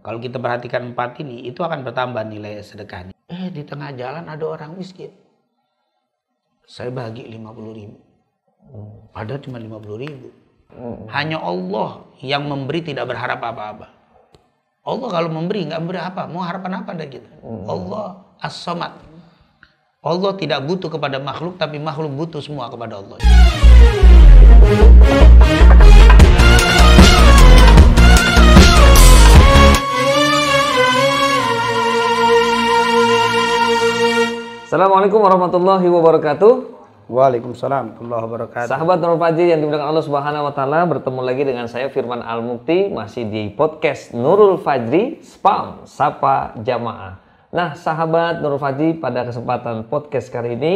Kalau kita perhatikan 4 ini, itu akan bertambah nilai sedekahnya. Di tengah jalan ada orang miskin. Saya bagi 50.000. Padahal cuma 50.000. Hanya Allah yang memberi, tidak berharap apa-apa. Allah kalau memberi nggak memberi apa, mau harapan apa dari kita? Allah As-Samad. Allah tidak butuh kepada makhluk, tapi makhluk butuh semua kepada Allah. Assalamualaikum warahmatullahi wabarakatuh. Waalaikumsalam warahmatullahi wabarakatuh. Sahabat Nurul Fajri yang dimuliakan Allah Subhanahu wa taala, bertemu lagi dengan saya Firman Al-Mukti masih di podcast Nurul Fajri Spam Sapa Jamaah. Nah, sahabat Nurul Fajri, pada kesempatan podcast kali ini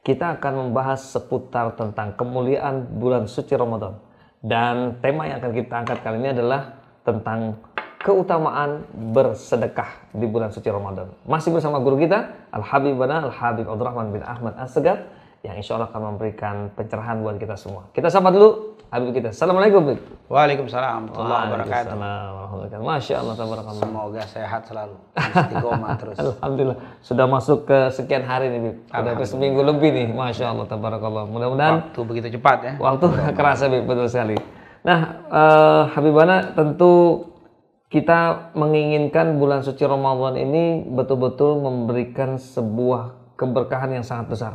kita akan membahas seputar tentang kemuliaan bulan suci Ramadan. Dan tema yang akan kita angkat kali ini adalah tentang keutamaan bersedekah di bulan suci Ramadan. Masih bersama guru kita Al-Habibana Al-Habib Abdurrahman bin Ahmad As-Segaf yang insya Allah akan memberikan pencerahan buat kita semua. Kita sapa dulu Habib kita. Assalamualaikum. Waalaikumsalam warahmatullahi wabarakatuh. Masya Allah, tabarakallah. Semoga sehat selalu, istiqomah terus. Alhamdulillah, sudah masuk ke sekian hari nih, Bib. Sudah ke seminggu lebih nih, Masya Allah, tabarakallah. Mudah-mudahan waktu begitu cepat ya. Waktu kerasa, Bib, betul sekali. Nah, Habibana, tentu kita menginginkan bulan suci Ramadan ini betul-betul memberikan sebuah keberkahan yang sangat besar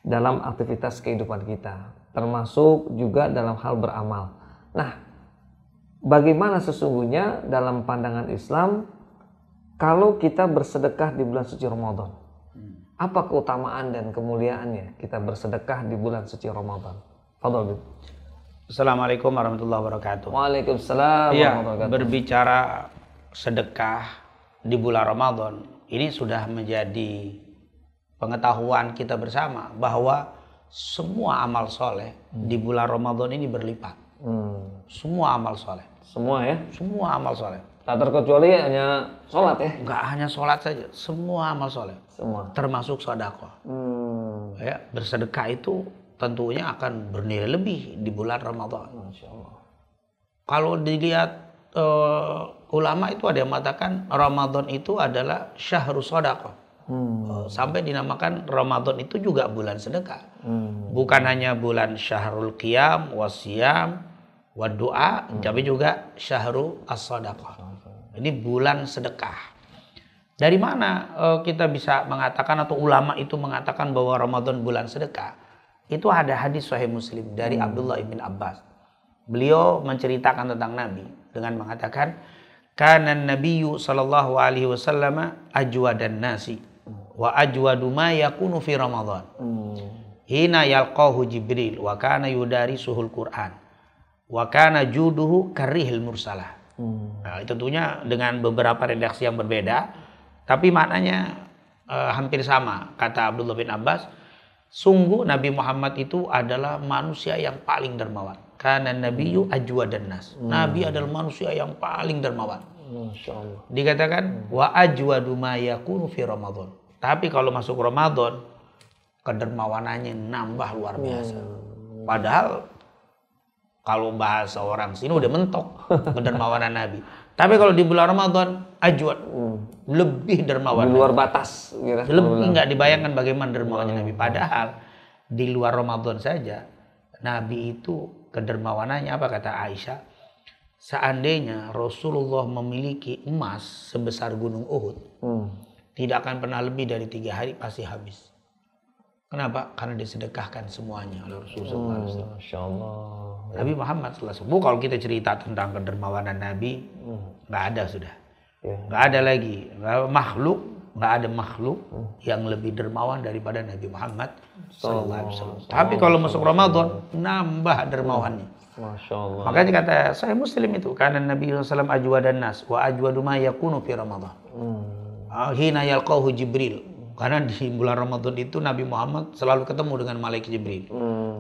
dalam aktivitas kehidupan kita, termasuk juga dalam hal beramal. Nah, bagaimana sesungguhnya dalam pandangan Islam kalau kita bersedekah di bulan suci Ramadan? Apa keutamaan dan kemuliaannya kita bersedekah di bulan suci Ramadan? Fadhol, Bib. Assalamualaikum warahmatullahi wabarakatuh. Waalaikumsalam warahmatullahi wabarakatuh. Berbicara sedekah di bulan Ramadan, ini sudah menjadi pengetahuan kita bersama bahwa semua amal soleh di bulan Ramadan ini berlipat. Semua amal soleh. Semua ya? Semua amal soleh. Tak terkecuali hanya sholat ya? Enggak hanya sholat saja, semua amal soleh. Semua. Termasuk sedekah. Ya, bersedekah itu tentunya akan bernilai lebih di bulan Ramadan. Masya Allah. Kalau dilihat ulama itu ada yang mengatakan Ramadan itu adalah syahrul sedekah. Sampai dinamakan Ramadan itu juga bulan sedekah. Bukan hanya bulan syahrul qiyam wasiyam wa doa, tapi juga syahrul as-sadaqah. Ini bulan sedekah. Dari mana kita bisa mengatakan atau ulama itu mengatakan bahwa Ramadan bulan sedekah? Itu ada hadis Sahih Muslim dari Abdullah bin Abbas. Beliau menceritakan tentang Nabi dengan mengatakan, "Kana an-nabiyyu sallallahu alaihi wasallam ajwadan nasi wa ajwadu ma yakunu fi Ramadan. Hina yalqahu Jibril wa kana yudarisuhul Qur'an. Wa kana juduhu karihil mursalah." Nah, tentunya dengan beberapa redaksi yang berbeda, tapi maknanya hampir sama. Kata Abdullah bin Abbas, sungguh Nabi Muhammad itu adalah manusia yang paling dermawan. Karena Nabiyyu ajwadan nas. Nabi adalah manusia yang paling dermawan. Masya Allah. Dikatakan wa ajwadu ma yakunu fi Ramadan. Tapi kalau masuk Ramadan, kedermawanannya nambah luar biasa. Padahal kalau bahasa orang sini udah mentok kedermawanan Nabi. Tapi kalau di bulan Ramadan, ajwad, lebih dermawan. Di luar batas. Lebih nggak dibayangkan bagaimana dermawannya Nabi. Padahal di luar Ramadan saja, Nabi itu kedermawanannya apa kata Aisyah? Seandainya Rasulullah memiliki emas sebesar gunung Uhud, tidak akan pernah lebih dari 3 hari pasti habis. Kenapa? Karena disedekahkan semuanya oleh Rasulullah SAW. Masya Allah. Nabi Muhammad SAW. Kalau kita cerita tentang kedermawanan Nabi, nggak ada sudah. Nggak ada lagi. Nggak ada makhluk yang lebih dermawan daripada Nabi Muhammad SAW. Tapi kalau masuk Ramadan, nambah dermawannya. Masya Allah. Makanya kata saya Muslim itu, karena Nabi SAW ajwadan nas wa ajwadu ma yakunu fi Ramadan. Hina yalqahu Jibril. Karena di bulan Ramadan itu Nabi Muhammad selalu ketemu dengan malaikat Jibril.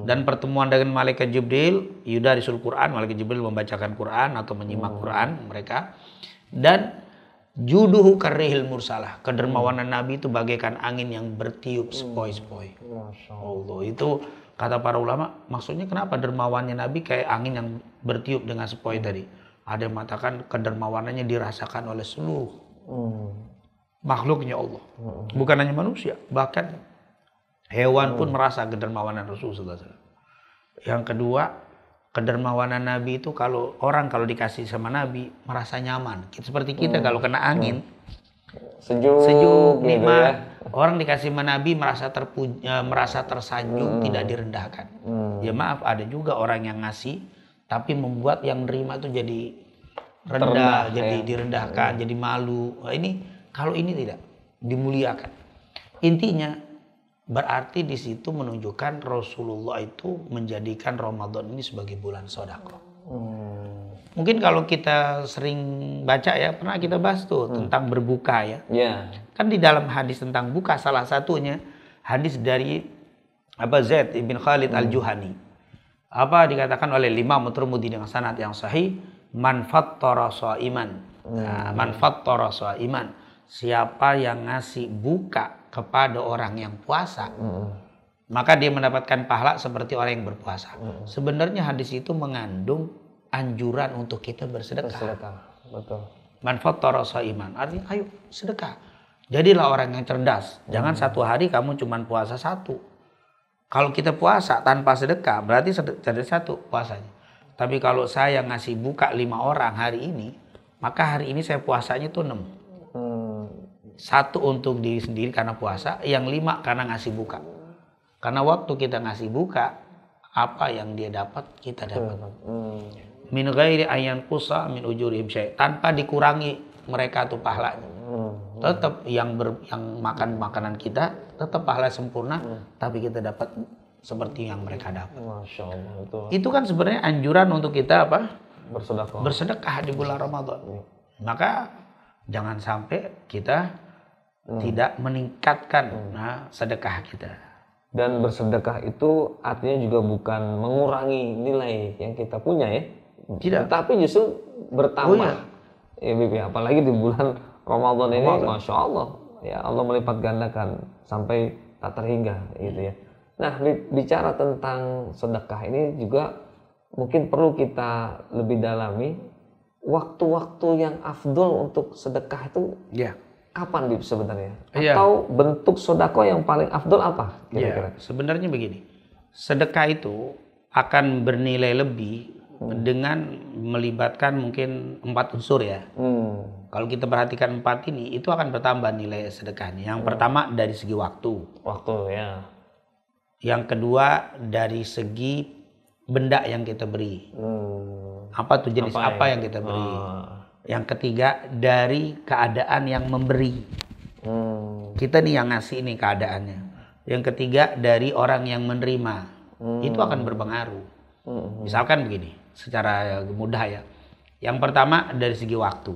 Dan pertemuan dengan malaikat Jibril, yudarisul Quran, malaikat Jibril membacakan Quran atau menyimak Quran mereka. Dan juduhu karihil mursalah. Kedermawanan Nabi itu bagaikan angin yang bertiup sepoi-sepoi. Allah, itu kata para ulama, maksudnya kenapa dermawannya Nabi kayak angin yang bertiup dengan sepoi tadi? Ada yang mengatakan kedermawanannya dirasakan oleh seluruh makhluknya Allah. Bukan hanya manusia, bahkan hewan pun merasa kedermawanan Rasulullah SAW. Yang kedua, kedermawanan Nabi itu kalau dikasih sama Nabi merasa nyaman. Seperti kita kalau kena angin, sejuk, nikmat. Ya. Orang dikasih sama Nabi merasa tersanjung, tidak direndahkan. Ya maaf, ada juga orang yang ngasih tapi membuat yang nerima itu jadi rendah, jadi direndahkan, jadi malu. Nah, kalau ini tidak dimuliakan. Intinya berarti di situ menunjukkan Rasulullah itu menjadikan Ramadan ini sebagai bulan sedekah. Mungkin kalau kita sering baca ya, pernah kita bahas tuh tentang berbuka ya. Kan di dalam hadis tentang buka salah satunya hadis dari Zaid bin Khalid Al-Juhani. Dikatakan oleh Imam Tirmidzi dengan sanad yang sahih, man fattara shaiman. Man fattara shaiman. Siapa yang ngasih buka kepada orang yang puasa, maka dia mendapatkan pahala seperti orang yang berpuasa. Sebenarnya hadis itu mengandung anjuran untuk kita bersedekah. Betul. Man fattara shaiman. Artinya ayo sedekah. Jadilah orang yang cerdas. Jangan satu hari kamu cuma puasa satu. Kalau kita puasa tanpa sedekah, berarti ada satu puasanya. Tapi kalau saya ngasih buka 5 orang hari ini, maka hari ini saya puasanya itu 6. Satu untuk diri sendiri karena puasa, yang 5 karena ngasih buka. Karena waktu kita ngasih buka, apa yang dia dapat, kita dapat. Min ghairi ayyan qusa min ujurihim syai'. Tanpa dikurangi mereka tuh pahalanya. Tetap yang makan makanan kita tetap pahala sempurna, tapi kita dapat seperti yang mereka dapat. Masya Allah, itu kan sebenarnya anjuran untuk kita bersedekah di bulan Ramadan. Maka jangan sampai kita tidak meningkatkan sedekah kita. Dan bersedekah itu artinya juga bukan mengurangi nilai yang kita punya ya. Tidak. Tapi justru bertambah. Ya, Bib, apalagi di bulan Ramadan ini, Masya Allah, ya Allah melipat gandakan sampai tak terhingga gitu ya. Nah, bicara tentang sedekah ini juga mungkin perlu kita lebih dalami waktu-waktu yang afdol untuk sedekah itu kapan Bib sebenarnya? Atau bentuk sedekah yang paling afdol apa kira-kira? Sebenarnya begini, sedekah itu akan bernilai lebih dengan melibatkan mungkin 4 unsur ya. Kalau kita perhatikan 4 ini, itu akan bertambah nilai sedekahnya. Yang pertama dari segi waktu. Yang kedua dari segi benda yang kita beri. Apa tuh jenis apa yang kita beri. Yang ketiga dari keadaan yang memberi. Kita nih yang ngasih nih keadaannya. Yang ketiga dari orang yang menerima. Itu akan berpengaruh. Misalkan begini, secara mudah ya. Yang pertama dari segi waktu.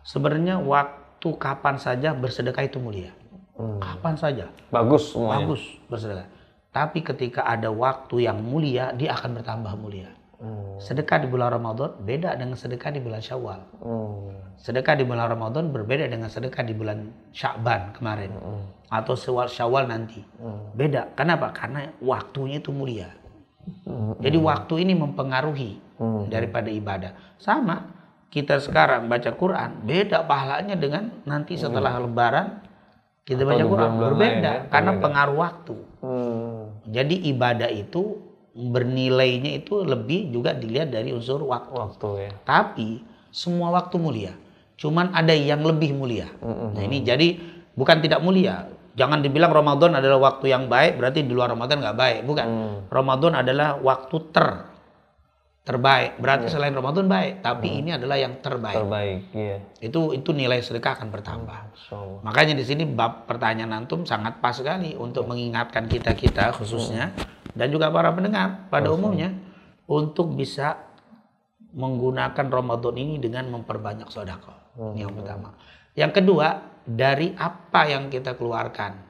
Sebenarnya waktu kapan saja bersedekah itu mulia. Kapan saja. Bagus semuanya. Bagus bersedekah. Tapi ketika ada waktu yang mulia, dia akan bertambah mulia. Sedekah di bulan Ramadan beda dengan sedekah di bulan Syawal. Sedekah di bulan Ramadan berbeda dengan sedekah di bulan Sya'ban kemarin. Atau Syawal nanti. Beda. Kenapa? Karena waktunya itu mulia. Jadi waktu ini mempengaruhi daripada ibadah. Sama kita sekarang baca Quran, beda pahalanya dengan nanti setelah Lebaran kita baca Quran. Berbeda karena pengaruh waktu. Jadi ibadah itu bernilainya itu lebih juga dilihat dari unsur waktu. Tapi semua waktu mulia. Cuman ada yang lebih mulia. Nah ini jadi bukan tidak mulia. Jangan dibilang Ramadan adalah waktu yang baik, berarti di luar Ramadan nggak baik. Bukan. Ramadan adalah waktu terbaik. Berarti selain Ramadan baik, tapi ini adalah yang terbaik. Itu nilai sedekah akan bertambah. Makanya di sini bab pertanyaan antum sangat pas sekali untuk mengingatkan kita khususnya dan juga para pendengar pada umumnya untuk bisa menggunakan Ramadan ini dengan memperbanyak sedekah. Ini yang pertama. Yang kedua, dari apa yang kita keluarkan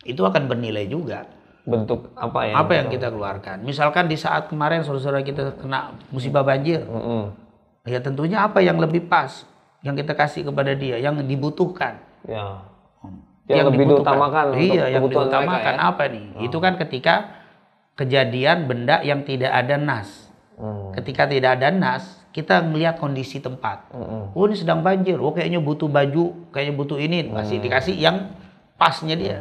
itu akan bernilai juga. Bentuk apa yang kita keluarkan. Misalkan di saat kemarin saudara-saudara kita kena musibah banjir, ya tentunya apa yang lebih pas yang kita kasih kepada dia, yang dibutuhkan. Yang lebih diutamakan. Yang diutamakan apa nih? Itu kan ketika kejadian benda yang tidak ada nas. Ketika tidak ada nas, kita melihat kondisi tempat. Oh ini sedang banjir, oh kayaknya butuh baju, kayaknya butuh ini, masih dikasih yang pasnya dia.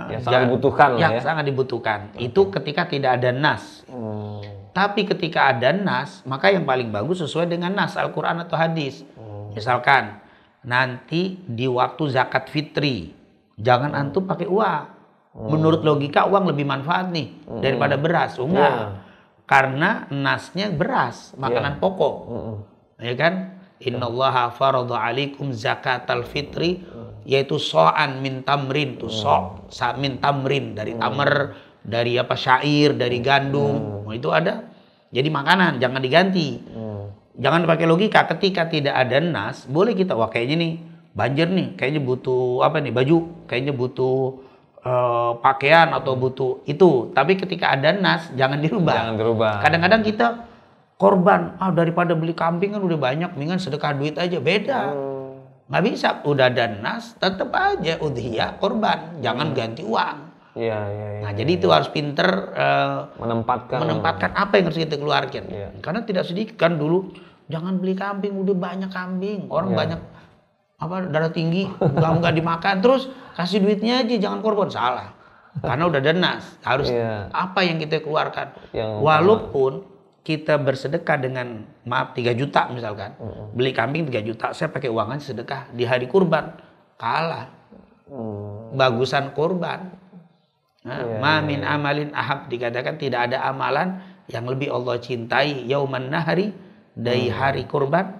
Yang sangat dibutuhkan lah ya. Sangat dibutuhkan. Itu ketika tidak ada nas. Tapi ketika ada nas, maka yang paling bagus sesuai dengan nas Al-Quran atau hadis. Misalkan nanti di waktu zakat fitri, jangan antum pakai uang. Menurut logika uang lebih manfaat nih daripada beras. Enggak. Karena nasnya beras, makanan pokok. Ya kan? Innallaha farada alaikum zakatal fitri, yaitu so'an min tamrin, tuh min tamrin, dari tamer, dari apa syair, dari gandum. Itu ada. Jadi makanan, jangan diganti. Jangan pakai logika. Ketika tidak ada nas, boleh kita, wah kayaknya nih banjir nih, kayaknya butuh apa nih, baju, kayaknya butuh pakaian atau butuh itu. Tapi ketika ada nas, jangan dirubah. Jangan dirubah. Kadang-kadang kita korban, daripada beli kambing kan udah banyak, mendingan sedekah duit aja. Beda. Nggak bisa, udah ada nas, tetap aja udhiyah korban. Jangan ganti uang. Iya. Nah, jadi itu harus pinter menempatkan apa yang harus kita keluarkan. Karena tidak sedikit kan dulu, jangan beli kambing, udah banyak kambing. Orang banyak darah tinggi, nggak dimakan. Terus kasih duitnya aja, jangan korban. Salah. Karena udah ada nas. Harus apa yang kita keluarkan. Walaupun kita bersedekah dengan 3 juta misalkan, beli kambing 3 juta, saya pakai uangan sedekah di hari kurban, kalah. Bagusan kurban. Ma min amalin ahab, dikatakan tidak ada amalan yang lebih Allah cintai yauman nahri, dari hari kurban,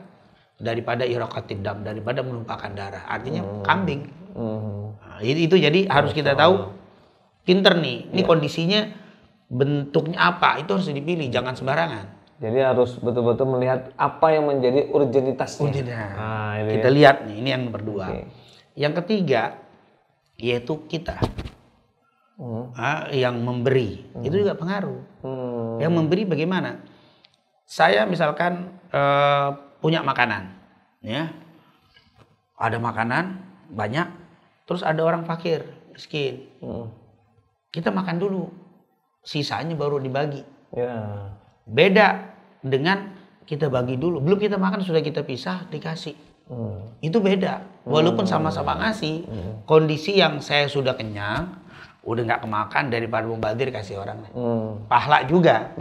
daripada iraqatid dam, daripada menumpahkan darah. Artinya kambing. Itu jadi harus kita tahu, pinter nih, ini kondisinya bentuknya apa, itu harus dipilih, jangan sembarangan. Jadi harus betul-betul melihat apa yang menjadi urgenitasnya. Kita lihat nih, ini yang berdua. Yang ketiga, yaitu kita. Yang memberi, itu juga pengaruh. Yang memberi bagaimana? Saya misalkan punya makanan, ya, ada makanan banyak, terus ada orang fakir, miskin. Kita makan dulu, sisanya baru dibagi. Beda dengan kita bagi dulu, belum kita makan sudah kita pisah dikasih. Itu beda. Walaupun sama-sama ngasih, kondisi yang saya sudah kenyang, udah nggak kemakan, daripada mubazir kasih orang. Pahala juga.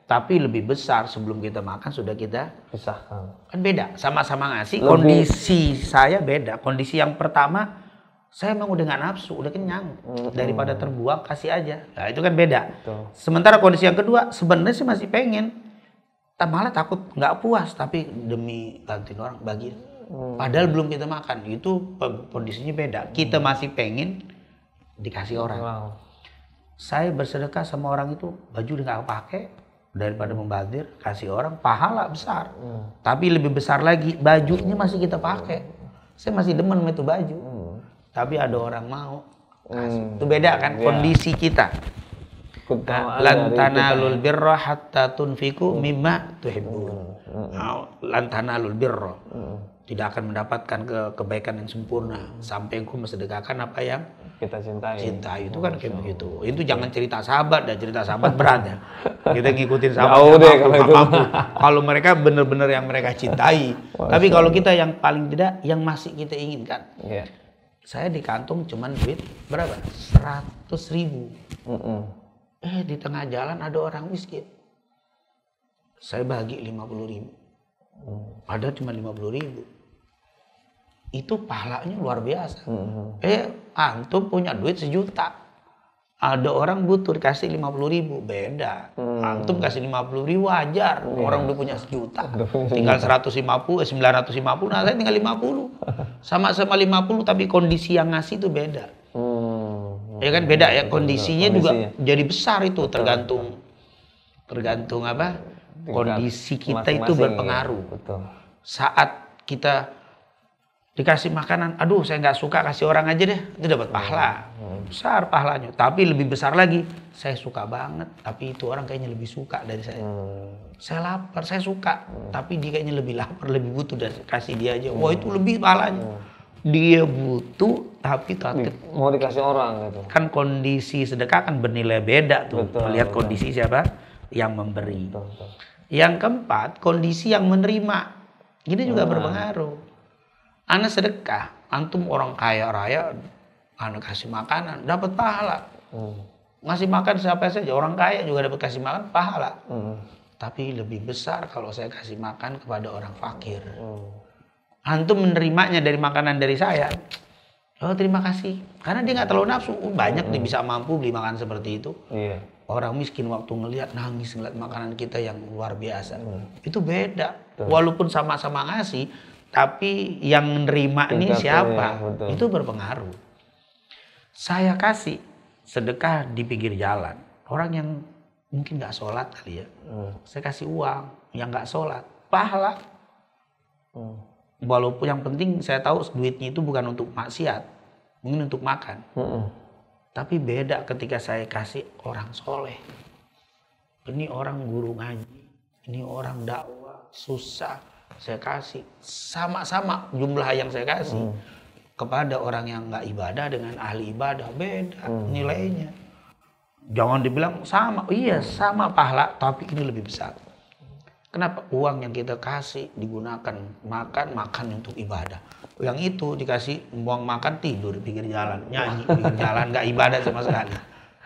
Tapi lebih besar sebelum kita makan sudah kita pisahkan. Kan beda, sama-sama ngasih. Kondisi saya beda. Kondisi yang pertama, saya emang udah nggak nafsu, udah kenyang. Daripada terbuang, kasih aja. Nah itu kan beda. Sementara kondisi yang kedua, sebenarnya sih masih pengen, malah takut nggak puas, tapi demi bantuin orang bagi. Padahal belum kita makan. Itu kondisinya beda. Kita masih pengen dikasih orang. Saya bersedekah sama orang itu, baju udah nggak pakai, daripada membazir, kasih orang, pahala besar. Tapi lebih besar lagi, bajunya masih kita pakai. Saya masih demen sama itu baju. Tapi ada orang mau kasih. Itu beda kan kondisi kita. Lan tanalul birra hatta tunfiqu mimma tuhibbun. Lan tanalul birra. Tidak akan mendapatkan kebaikan yang sempurna sampai engkau mensedekahkan apa yang kita cintai. Itu kan kayak begitu. Itu jangan cerita sahabat, dan cerita sahabat berat ya. Kita ngikutin sahabat. Jauh deh kalau itu. Kalau mereka benar-benar yang mereka cintai. Tapi kalau kita yang paling tidak, yang masih kita inginkan. Saya di kantong cuman duit berapa? 100.000. Di tengah jalan ada orang miskin. Saya bagi 50.000. Ada cuma 50.000. Itu pahalanya luar biasa. Antum punya duit 1 juta. Ada orang butuh dikasih 50.000, beda. Antum kasih 50.000 wajar. Orang udah punya 1 juta. Tinggal 950, nah saya tinggal 50. Sama-sama 50 tapi kondisi yang ngasih itu beda. Ya kan beda ya, kondisinya juga jadi besar itu, tergantung apa? Kondisi kita itu berpengaruh. Saat kita dikasih makanan, aduh saya nggak suka, kasih orang aja deh, itu dapat pahala. Besar pahalanya. Tapi lebih besar lagi, saya suka banget, tapi itu orang kayaknya lebih suka dari saya. Saya lapar, saya suka, tapi dia kayaknya lebih lapar, lebih butuh, dari kasih dia aja. Wah itu lebih pahalanya. Dia butuh, tapi mau dikasih orang gitu. Kan kondisi sedekah kan bernilai beda tuh. Melihat kondisi siapa yang memberi. Yang keempat, kondisi yang menerima. Ini juga berpengaruh. Ana sedekah, antum orang kaya raya, ana kasih makanan, dapat pahala. Ngasih makan siapa saja, orang kaya juga dapat kasih makan, pahala. Tapi lebih besar kalau saya kasih makan kepada orang fakir. Antum menerimanya dari makanan dari saya. Oh terima kasih. Karena dia nggak terlalu nafsu. Banyak nih bisa mampu beli makan seperti itu. Iya. Orang miskin waktu ngelihat nangis ngeliat makanan kita yang luar biasa. Itu beda. Walaupun sama-sama ngasih, tapi yang menerima ini siapa? Ya, itu berpengaruh. Saya kasih sedekah di pinggir jalan. Orang yang mungkin nggak sholat kali ya. Saya kasih uang yang nggak sholat. Pahala. Walaupun yang penting saya tahu duitnya itu bukan untuk maksiat, mungkin untuk makan. Tapi beda ketika saya kasih orang soleh. Ini orang guru ngaji, ini orang dakwah, susah. Saya kasih sama-sama jumlah yang saya kasih. Kepada orang yang nggak ibadah dengan ahli ibadah, beda nilainya. Jangan dibilang sama, iya sama pahala, tapi ini lebih besar. Kenapa? Uang yang kita kasih digunakan makan untuk ibadah. Yang itu dikasih uang makan tidur di pinggir jalan, nyanyi di pinggir jalan, nggak ibadah sama sekali.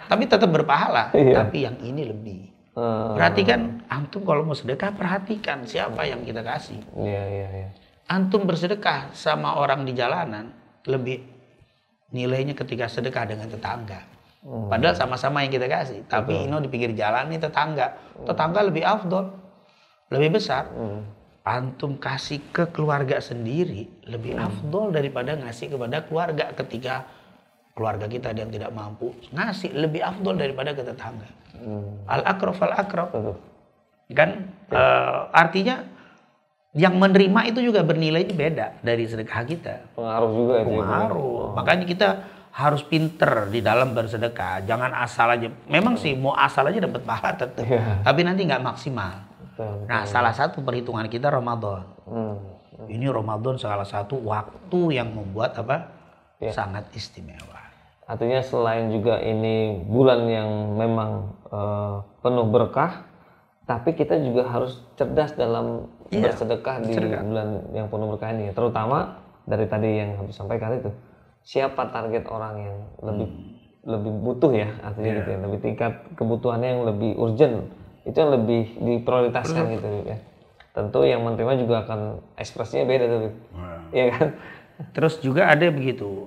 Tapi tetap berpahala. Tapi yang ini lebih. Berarti kan antum kalau mau sedekah perhatikan siapa yang kita kasih. Antum bersedekah sama orang di jalanan lebih nilainya ketika sedekah dengan tetangga. Padahal sama-sama yang kita kasih. Tapi ini di pinggir jalan ini tetangga. Tetangga lebih afdol. Lebih besar, antum kasih ke keluarga sendiri lebih afdol daripada ngasih kepada keluarga ketika keluarga kita yang tidak mampu. Ngasih lebih afdol daripada ke tetangga. Al-akraf al-akraf. Kan artinya yang menerima itu juga bernilainya beda dari sedekah kita. Pengaruh juga itu. Pengaruh. Makanya kita harus pinter di dalam bersedekah. Jangan asal aja. Memang sih mau asal aja dapat pahala tetap. Tapi nanti nggak maksimal. Nah, salah satu perhitungan kita Ramadan. Ini Ramadan salah satu waktu yang membuat sangat istimewa. Artinya selain juga ini bulan yang memang penuh berkah, tapi kita juga harus cerdas dalam bersedekah di bulan yang penuh berkah ini. Terutama dari tadi yang habis sampaikan itu, siapa target orang yang lebih butuh ya, artinya gitu ya, lebih tingkat kebutuhannya yang lebih urgent. Itu yang lebih diprioritaskan gitu ya. Tentu yang menerima juga akan ekspresinya beda tuh. Iya kan? Terus juga ada begitu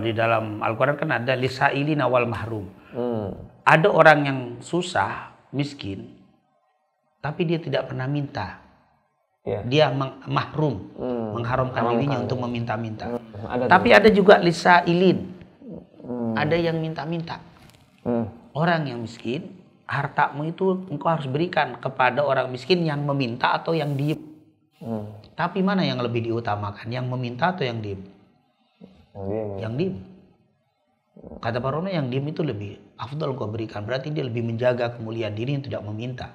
di dalam Al-Qur'an kan ada lisailin wal mahrum. Ada orang yang susah, miskin, tapi dia tidak pernah minta. Dia mahrum, mengharamkan dirinya untuk meminta-minta. Tapi ada juga lisailin. Ada yang minta-minta. Orang yang miskin, hartamu itu engkau harus berikan kepada orang miskin yang meminta atau yang diem. Tapi mana yang lebih diutamakan? Yang meminta atau yang diem? Yang diem. Kata Parono yang diem itu lebih afdal kau berikan. Berarti dia lebih menjaga kemuliaan diri yang tidak meminta.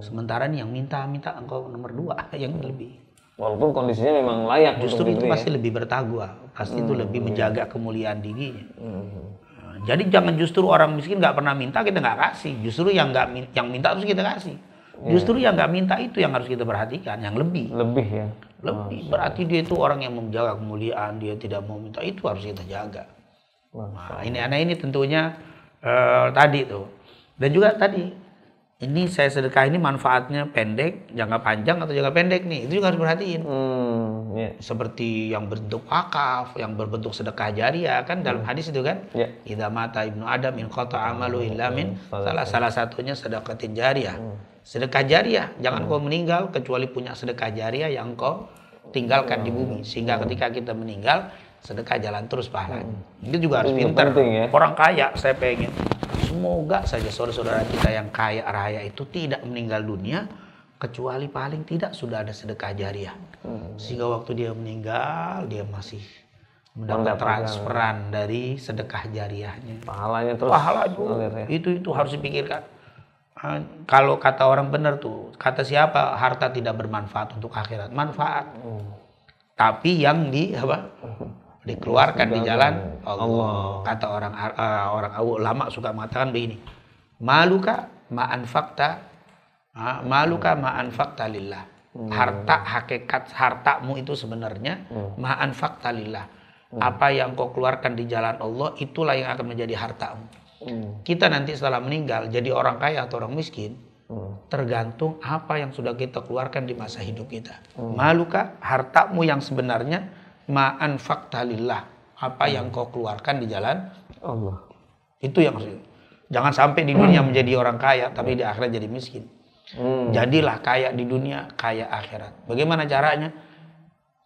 Sementara yang minta engkau nomor 2 yang lebih. Walaupun kondisinya memang layak. Justru itu pasti lebih bertakwa. Pasti itu lebih menjaga kemuliaan dirinya. Jadi jangan justru orang miskin nggak pernah minta kita nggak kasih. Justru yang minta terus kita kasih. Justru yang nggak minta itu yang harus kita perhatikan. Yang lebih. Lebih ya. Lebih. Berarti dia itu orang yang menjaga kemuliaan. Dia tidak mau minta itu harus kita jaga. Nah, ini tentunya tadi tuh. Dan juga tadi ini saya sedekah ini manfaatnya pendek, jangka panjang atau jangka pendek nih. Itu juga harus perhatiin. Seperti yang berbentuk wakaf, yang berbentuk sedekah jariah kan dalam hadis itu kan. Idza mata ibnu Adam in qata amalu illa min salah satunya sedekatin jariah. Sedekah jariah, jangan kau meninggal kecuali punya sedekah jariah yang kau tinggalkan di bumi sehingga ketika kita meninggal sedekah jalan terus pahalanya. Itu juga harus pintar. Ya? Orang kaya saya pengen semoga saja saudara-saudara kita yang kaya raya itu tidak meninggal dunia kecuali paling tidak sudah ada sedekah jariah. Sehingga waktu dia meninggal dia masih mendapat transferan dari sedekah jariahnya. Pahalanya terus. Pahala juga. Itu harus dipikirkan. Kalau kata orang benar tuh, kata siapa harta tidak bermanfaat untuk akhirat? Manfaat. Tapi yang dikeluarkan di jalan Allah. Kata orang ulama suka mengatakan begini. Maluka ma anfaqta Maluka ma anfaqta lillah. Harta, hakikat hartamu itu sebenarnya ma anfaqta lillah. Apa yang kau keluarkan di jalan Allah, itulah yang akan menjadi hartamu. Kita nanti setelah meninggal jadi orang kaya atau orang miskin, tergantung apa yang sudah kita keluarkan di masa hidup kita. Maluka, hartamu yang sebenarnya ma anfaqta lillah. Apa yang kau keluarkan di jalan Allah. Itu yang maksudnya. Jangan sampai di dunia menjadi orang kaya tapi di akhirat jadi miskin. Jadilah kaya di dunia, kaya akhirat. Bagaimana caranya?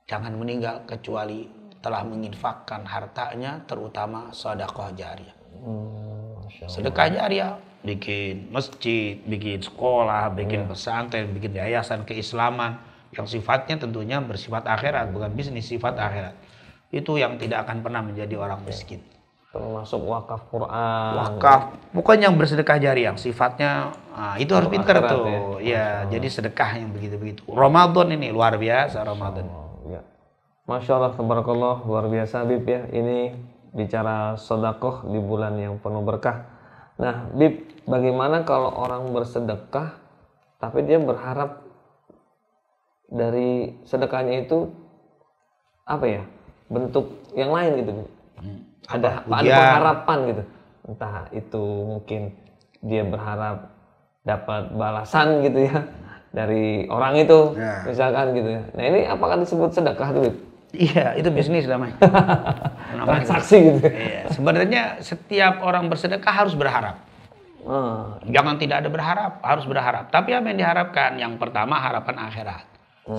Jangan meninggal kecuali telah menginfakkan hartanya, terutama sedekah jariyah. Sedekah jariyah, bikin masjid, bikin sekolah, bikin pesantren, bikin yayasan keislaman yang sifatnya tentunya bersifat akhirat, bukan bisnis, sifat akhirat. Itu yang tidak akan pernah menjadi orang miskin. Termasuk wakaf Quran. Wakaf, bukan yang bersedekah jariyah, sifatnya itu harus pintar tuh. Ya, jadi sedekah yang begitu-begitu. Ramadan ini luar biasa Ramadan. Ya. Masya Allah, tabarakallah, luar biasa Bib ya. Ini bicara sedekah di bulan yang penuh berkah. Nah, Bib, bagaimana kalau orang bersedekah tapi dia berharap dari sedekahnya itu apa ya? Bentuk yang lain gitu, Bib. Ada pengharapan gitu. Entah itu mungkin dia berharap dapat balasan gitu ya dari orang itu, misalkan gitu ya. Nah, ini apakah disebut sedekah tuh, Bib? Iya, itu bisnis namanya. Transaksi gitu. Iya. Sebenarnya setiap orang bersedekah harus berharap. Jangan tidak ada berharap, harus berharap. Tapi apa yang diharapkan? Yang pertama harapan akhirat.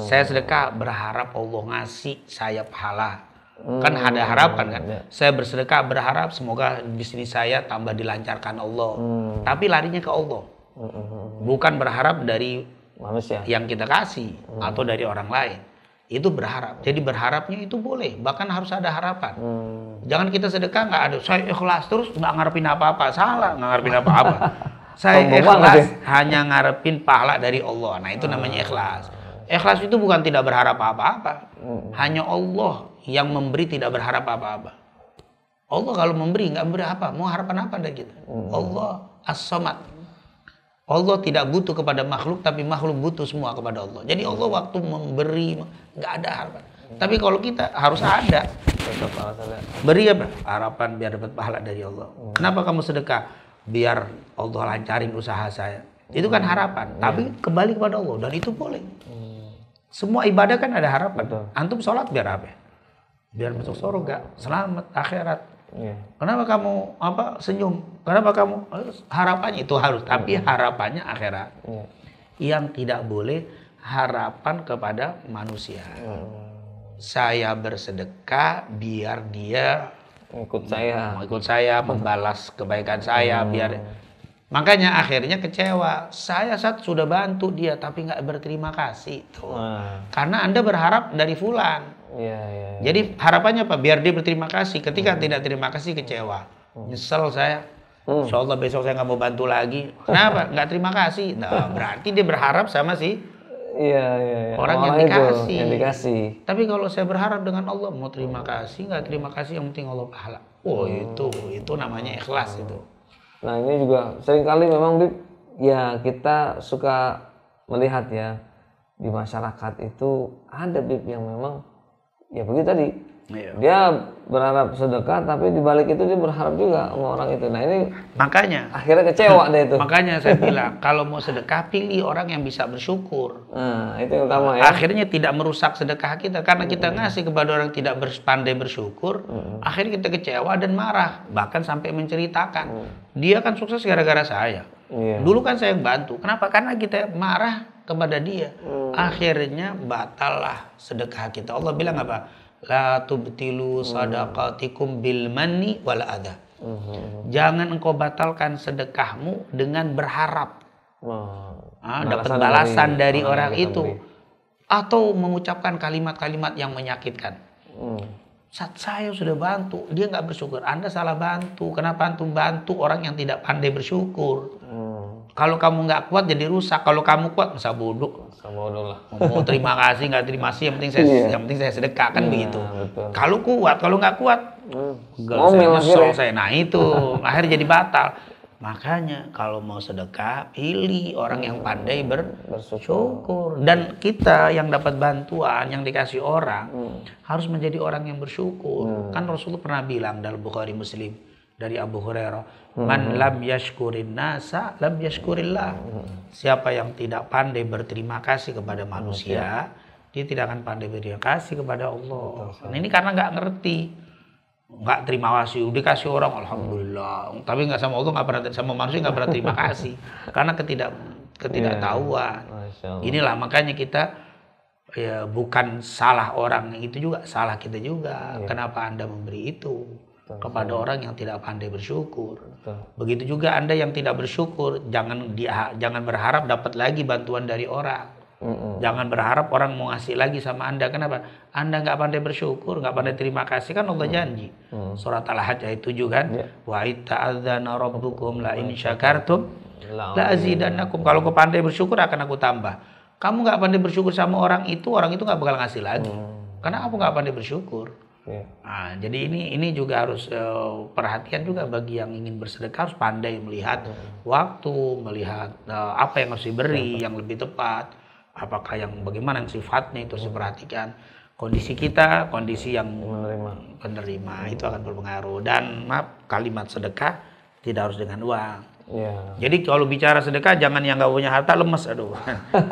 Saya sedekah berharap Allah ngasih saya pahala. Kan ada harapan kan. Saya bersedekah berharap semoga bisnis saya tambah dilancarkan Allah. Tapi larinya ke Allah. Bukan berharap dari manusia yang kita kasih atau dari orang lain. Itu berharap. Jadi berharapnya itu boleh, bahkan harus ada harapan. Jangan kita sedekah nggak ada, saya ikhlas terus nggak ngarepin apa-apa. Salah, nggak ngarepin apa-apa. Saya ikhlas hanya ngarepin pahala dari Allah. Nah, itu namanya ikhlas. Ikhlas itu bukan tidak berharap apa-apa. Hanya Allah yang memberi, tidak berharap apa-apa. Allah kalau memberi nggak memberi apa, mau harapan apa dari kita? Allah as-samad. Allah tidak butuh kepada makhluk, tapi makhluk butuh semua kepada Allah. Jadi Allah waktu memberi nggak ada harapan. Tapi kalau kita harus ada. Beri apa? Harapan biar dapat pahala dari Allah. Kenapa kamu sedekah? Biar Allah lancarin usaha saya. Itu kan harapan. Tapi kembali kepada Allah dan itu boleh. Semua ibadah kan ada harapan. Antum sholat biar apa? Biar masuk surga, selamat akhirat. Kenapa kamu senyum? Kenapa kamu harapannya itu harus, tapi harapannya akhirat. Yang tidak boleh harapan kepada manusia. Saya bersedekah biar dia ikut saya, membalas kebaikan saya, biar makanya akhirnya kecewa. Saya sudah bantu dia tapi nggak berterima kasih tuh. Karena Anda berharap dari fulan. Jadi harapannya apa? Biar dia berterima kasih. Ketika tidak terima kasih kecewa. Nyesel saya. Insyaallah besok saya nggak mau bantu lagi. Kenapa? Nggak terima kasih. Nah, berarti dia berharap sama si orang yang dikasih. Tapi kalau saya berharap dengan Allah, mau terima kasih nggak terima kasih, yang penting Allah pahala. Itu namanya ikhlas itu. Nah, ini juga seringkali memang Bib, ya kita suka melihat ya di masyarakat itu ada Bib yang memang ya begitu tadi. Dia berharap sedekah tapi di balik itu dia berharap juga sama orang itu. Nah, ini makanya akhirnya kecewa deh itu. Makanya saya bilang kalau mau sedekah pilih orang yang bisa bersyukur. Nah, itu yang utama ya. Akhirnya tidak merusak sedekah kita karena kita ngasih kepada orang tidak pandai bersyukur. Akhirnya kita kecewa dan marah, bahkan sampai menceritakan dia kan sukses gara-gara saya. Dulu kan saya yang bantu. Kenapa? Karena kita marah kepada dia. Akhirnya batallah sedekah kita. Allah bilang apa? La tubtilu sadaqatikum bil manni wal adha. Jangan engkau batalkan sedekahmu dengan berharap dapat balasan dari orang itu atau mengucapkan kalimat-kalimat yang menyakitkan. Saat saya sudah bantu, dia nggak bersyukur. Anda salah bantu. Kenapa antum bantu orang yang tidak pandai bersyukur? Kalau kamu nggak kuat jadi rusak. Kalau kamu kuat masa bodoh. Lah. Mau terima kasih nggak terima kasih, yang penting saya sedekah kan begitu. Kalau kuat, kalau nggak kuat, saya. Nah itu akhirnya jadi batal. Makanya kalau mau sedekah, pilih orang yang pandai bersyukur. Dan kita yang dapat bantuan, yang dikasih orang, harus menjadi orang yang bersyukur. Kan Rasulullah pernah bilang dalam Bukhari Muslim dari Abu Hurairah, man lam yashkurin nasa, lam yashkurillah. Siapa yang tidak pandai berterima kasih kepada manusia, dia tidak akan pandai berterima kasih kepada Allah. Nah, ini karena nggak ngerti. Nggak terima kasih, dikasih orang alhamdulillah, tapi nggak sama Allah, nggak pernah sama manusia, nggak pernah terima kasih karena ketidaktahuan. Inilah makanya kita ya, bukan salah orang, itu juga salah kita juga. Kenapa Anda memberi itu kepada orang yang tidak pandai bersyukur? Begitu juga Anda yang tidak bersyukur, jangan berharap dapat lagi bantuan dari orang. Jangan berharap orang mau ngasih lagi sama Anda. Kenapa? Anda nggak pandai bersyukur, nggak pandai terima kasih, kan Allah janji. Surat Al-Hajj ayat 7 kan. Wa itta'adzana rabbukum la in syakartum la azidannakum. Kalau kau pandai bersyukur akan aku tambah. Kamu nggak pandai bersyukur sama orang itu nggak bakal ngasih lagi. Karena aku nggak pandai bersyukur. Nah, jadi ini juga harus perhatian juga bagi yang ingin bersedekah, harus pandai melihat waktu, melihat apa yang harus diberi yang lebih tepat. Apakah yang bagaimana yang sifatnya itu harus diperhatikan. Kondisi kita, kondisi yang penerima itu akan berpengaruh. Dan maaf, kalimat sedekah tidak harus dengan uang. Jadi kalau bicara sedekah jangan yang nggak punya harta lemes, aduh.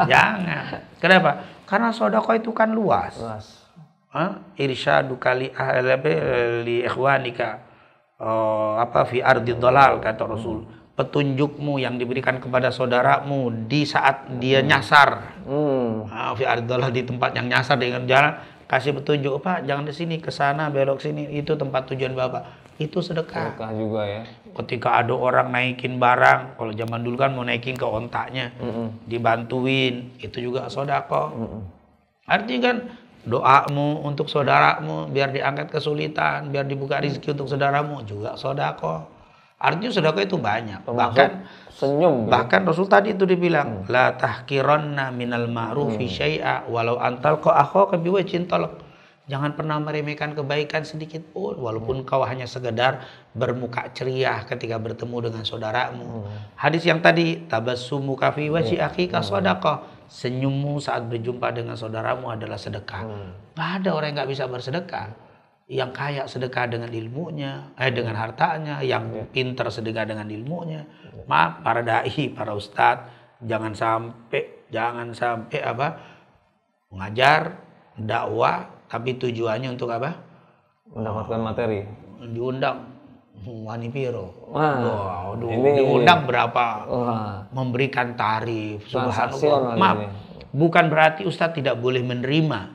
Jangan. Kenapa? Karena sedekah itu kan luas. Irsyadu kali li ikhwanika fi ardi dhalal, kata Rasul. Petunjukmu yang diberikan kepada saudaramu di saat dia nyasar. Fi ardi dhalal, di tempat yang nyasar dengan jalan, kasih petunjuk, Pak, jangan di sini, ke sana, belok sini, itu tempat tujuan Bapak. Itu sedekah. Sedekah juga ya. Ketika ada orang naikin barang, kalau zaman dulu kan mau naikin ke ontaknya, dibantuin, itu juga sedekah. Artinya kan doamu untuk saudaramu biar diangkat kesulitan, biar dibuka rezeki untuk saudaramu juga sedekah. Artinya sedekah itu banyak. Bahkan Rasul tadi itu dibilang, la tahqiranna minal ma'rufi syai'a walau antalqa akhaka biwajhin talaq. Jangan pernah meremehkan kebaikan sedikit pun, walaupun kau hanya sekedar bermuka ceria ketika bertemu dengan saudaramu. Hadis yang tadi, tabassumuka fi wajhi akhika shadaqah. Senyummu saat berjumpa dengan saudaramu adalah sedekah. Nggak ada orang yang nggak bisa bersedekah. Yang kaya sedekah dengan ilmunya, dengan hartanya, yang pintar sedekah dengan ilmunya. Maaf, para dai, para ustadz, jangan sampai mengajar, dakwah, tapi tujuannya untuk apa? Mendapatkan materi. Diundang wani piro. Diundang berapa? Memberikan tarif. Subhanallah. Maaf, bukan berarti ustadz tidak boleh menerima.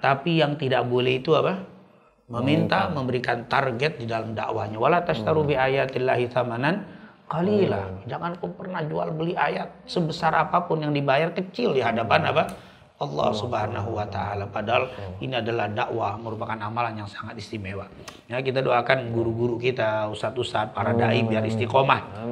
Tapi yang tidak boleh itu apa? Meminta, memberikan target di dalam dakwahnya. Wala tashtaru bi ayatillahi tsamanan qalila. Jangan kau pernah jual beli ayat sebesar apapun yang dibayar kecil di hadapan apa? Allah Subhanahu wa taala. Padahal ini adalah dakwah, merupakan amalan yang sangat istimewa. Ya, kita doakan guru-guru kita, ustadz-ustadz, para dai biar istiqomah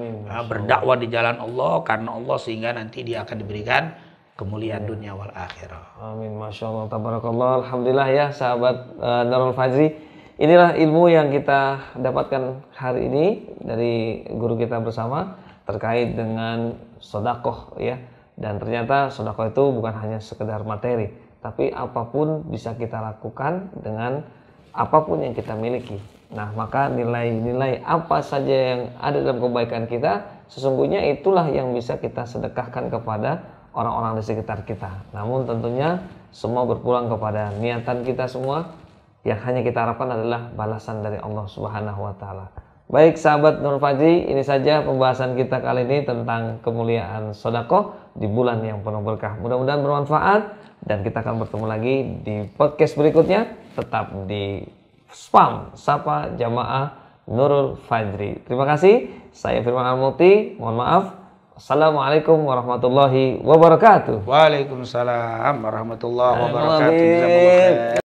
berdakwah di jalan Allah karena Allah, sehingga nanti dia akan diberikan kemuliaan dunia wal akhirah. Amin. Masya Allah, tabarakallah. Alhamdulillah ya sahabat Nurul Fajri. Inilah ilmu yang kita dapatkan hari ini dari guru kita bersama terkait dengan sedekah ya. Dan ternyata sedekah itu bukan hanya sekedar materi, tapi apapun bisa kita lakukan dengan apapun yang kita miliki. Nah, maka nilai-nilai apa saja yang ada dalam kebaikan kita, sesungguhnya itulah yang bisa kita sedekahkan kepada orang-orang di sekitar kita. Namun tentunya semua berpulang kepada niatan kita semua. Yang hanya kita harapkan adalah balasan dari Allah Subhanahu wa taala. Baik sahabat Nurul Fajri, ini saja pembahasan kita kali ini tentang kemuliaan sedekah di bulan yang penuh berkah. Mudah-mudahan bermanfaat dan kita akan bertemu lagi di podcast berikutnya. Tetap di Spam Sapa Jamaah Nurul Fajri. Terima kasih. Saya Firman Al-Mukti. Mohon maaf. Assalamualaikum warahmatullahi wabarakatuh. Waalaikumsalam warahmatullahi wabarakatuh.